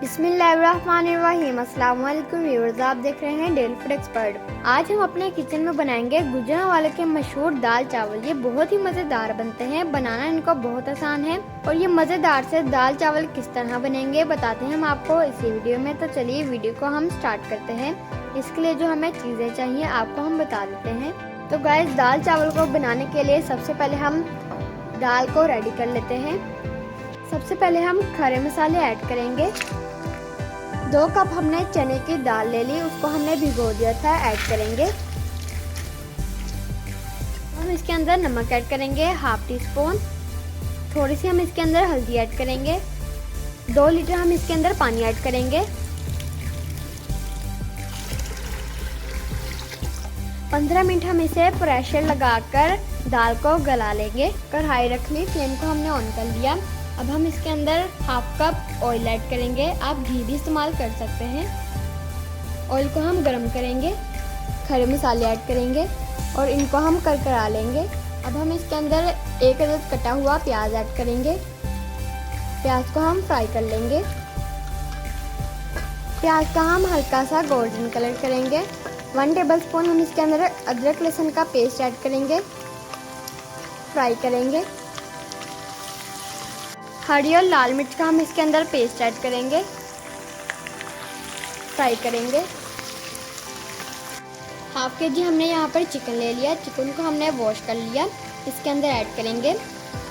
बिस्मिल्लाहिर्रहमानिर्रहीम। अस्सलाम वालेकुम व्यूअर्स, आप देख रहे हैं डेली फूड एक्सपर्ट। आज हम अपने किचन में बनाएंगे गुजरांवाले के मशहूर दाल चावल। ये बहुत ही मज़ेदार बनते हैं, बनाना इनको बहुत आसान है। और ये मज़ेदार से दाल चावल किस तरह बनेंगे बताते हैं हम आपको इसी वीडियो में। तो चलिए वीडियो को हम स्टार्ट करते हैं। इसके लिए जो हमें चीज़ें चाहिए आपको हम बता देते हैं। तो गाइस, दाल चावल को बनाने के लिए सबसे पहले हम दाल को रेडी कर लेते हैं। सबसे पहले हम खड़े मसाले ऐड करेंगे। 2 कप हमने चने की दाल ले ली, उसको हमने भिगो दिया था, ऐड करेंगे। हम इसके अंदर नमक ऐड करेंगे, 1/2 टीस्पून। थोड़ी सी हम इसके अंदर हल्दी ऐड करेंगे। 2 लीटर हम इसके अंदर पानी ऐड करेंगे। 15 मिनट हम इसे प्रेशर लगाकर दाल को गला लेंगे। कढ़ाई रख ली, फ्लेम को हमने ऑन कर लिया। अब हम इसके अंदर 1/2 कप ऑयल ऐड करेंगे। आप घी भी इस्तेमाल कर सकते हैं। ऑयल को हम गरम करेंगे, खड़े मसाले ऐड करेंगे और इनको हम करकरा लेंगे। अब हम इसके अंदर 1 अदद कटा हुआ प्याज ऐड करेंगे। प्याज को हम फ्राई कर लेंगे। प्याज का हम हल्का सा गोल्डन कलर करेंगे। 1 टेबलस्पून हम इसके अंदर अदरक लहसुन का पेस्ट ऐड करेंगे, फ्राई करेंगे। हरी और लाल मिर्च का हम इसके अंदर पेस्ट ऐड करेंगे, फ्राई करेंगे। 1/2 kg हमने यहाँ पर चिकन ले लिया। चिकन को हमने वॉश कर लिया, इसके अंदर ऐड करेंगे।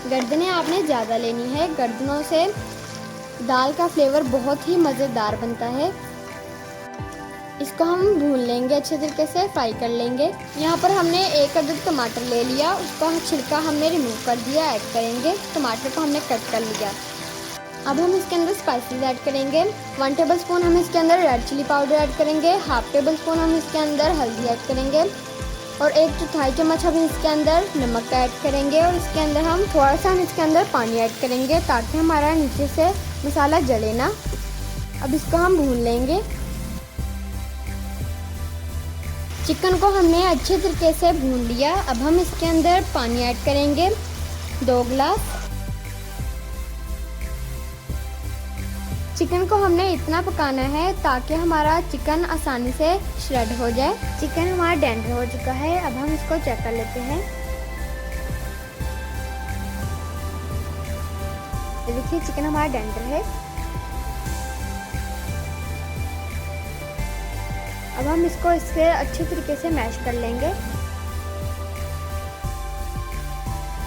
गर्दनें आपने ज़्यादा लेनी है, गर्दनों से दाल का फ्लेवर बहुत ही मज़ेदार बनता है। इसको हम भून लेंगे, अच्छे तरीके से फ्राई कर लेंगे। यहाँ पर हमने 1 अदद टमाटर ले लिया, उसका छिलका हमने रिमूव कर दिया, ऐड करेंगे। टमाटर को हमने कट कर लिया। अब हम इसके अंदर स्पाइसेस ऐड करेंगे। 1 टेबलस्पून हम इसके अंदर रेड चिली पाउडर ऐड करेंगे। 1/2 टेबलस्पून हम इसके अंदर हल्दी ऐड करेंगे और 1/4 चम्मच हम इसके अंदर नमक ऐड करेंगे। और इसके अंदर हम थोड़ा सा इसके अंदर पानी ऐड करेंगे ताकि हमारा नीचे से मसाला जले ना। अब इसको हम भून लेंगे। चिकन को हमने अच्छे तरीके से भून लिया। अब हम इसके अंदर पानी ऐड करेंगे, 2 गिलास। चिकन को हमने इतना पकाना है ताकि हमारा चिकन आसानी से श्रेड हो जाए। चिकन हमारा टेंडर हो चुका है। अब हम इसको चेक कर लेते हैं। देखिए, चिकन हमारा टेंडर है। अब हम इसको इससे अच्छे तरीके से मैश कर लेंगे।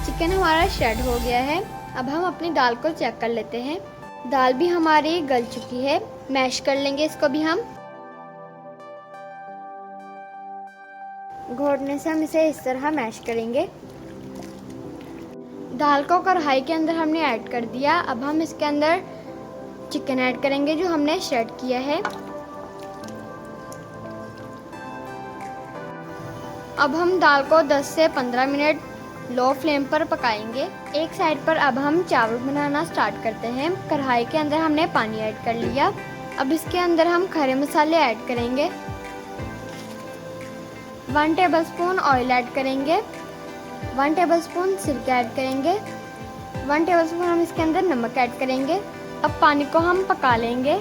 चिकन हमारा श्रेड हो गया है। अब हम अपनी दाल को चेक कर लेते हैं। दाल भी हमारी गल चुकी है। मैश कर लेंगे इसको भी हम। घोटने से हम इसे इस तरह मैश करेंगे। दाल को कढ़ाई के अंदर हमने ऐड कर दिया। अब हम इसके अंदर चिकन ऐड करेंगे जो हमने श्रेड किया है। अब हम दाल को 10 से 15 मिनट लो फ्लेम पर पकाएंगे। एक साइड पर अब हम चावल बनाना स्टार्ट करते हैं। कढ़ाई के अंदर हमने पानी ऐड कर लिया। अब इसके अंदर हम खड़े मसाले ऐड करेंगे। 1 टेबलस्पून ऑयल ऐड करेंगे। 1 टेबलस्पून सिरका ऐड करेंगे। 1 टेबलस्पून हम इसके अंदर नमक ऐड करेंगे। अब पानी को हम पका लेंगे।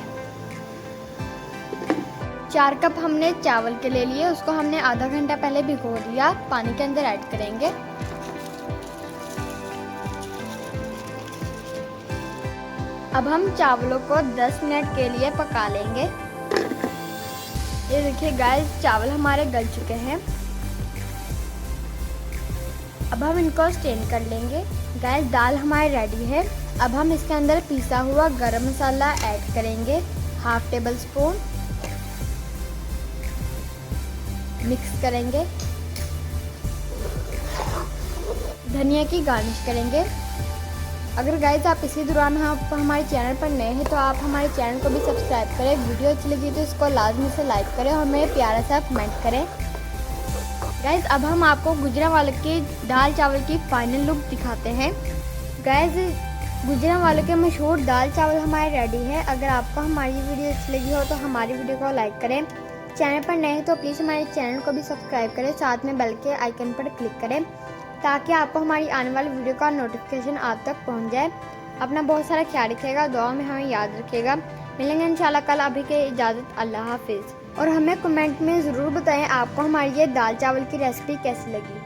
4 कप हमने चावल के ले लिए, उसको हमने आधा घंटा पहले भिगो दिया। पानी के अंदर ऐड करेंगे। अब हम चावलों को 10 मिनट के लिए पका लेंगे। ये देखिए गाइस, चावल हमारे गल चुके हैं। अब हम इनको स्टेन कर लेंगे। गाइस, दाल हमारी रेडी है। अब हम इसके अंदर पिसा हुआ गरम मसाला ऐड करेंगे, 1/2 टेबलस्पून। मिक्स करेंगे। धनिया की गार्निश करेंगे। अगर गाइस आप इसी दौरान हमारे चैनल पर नए हैं तो आप हमारे चैनल को भी सब्सक्राइब करें। वीडियो अच्छी लगी तो इसको लाजमी से लाइक करें और हमें प्यारा सा कमेंट करें। गाइस, अब हम आपको गुजरांवाले की दाल चावल की फाइनल लुक दिखाते हैं। गाइस, गुजरांवाले के मशहूर दाल चावल हमारे रेडी है। अगर आपको हमारी वीडियो अच्छी लगी हो तो हमारी वीडियो को लाइक करें। चैनल पर नए हैं तो प्लीज़ हमारे चैनल को भी सब्सक्राइब करें, साथ में बेल के आइकन पर क्लिक करें ताकि आपको हमारी आने वाली वीडियो का नोटिफिकेशन आप तक पहुंच जाए। अपना बहुत सारा ख्याल रखिएगा, दुआ में हमें याद रखिएगा। मिलेंगे इंशाल्लाह कल। अभी के इजाज़त, अल्लाह हाफिज़। और हमें कमेंट में ज़रूर बताएं आपको हमारी ये दाल चावल की रेसिपी कैसी लगी।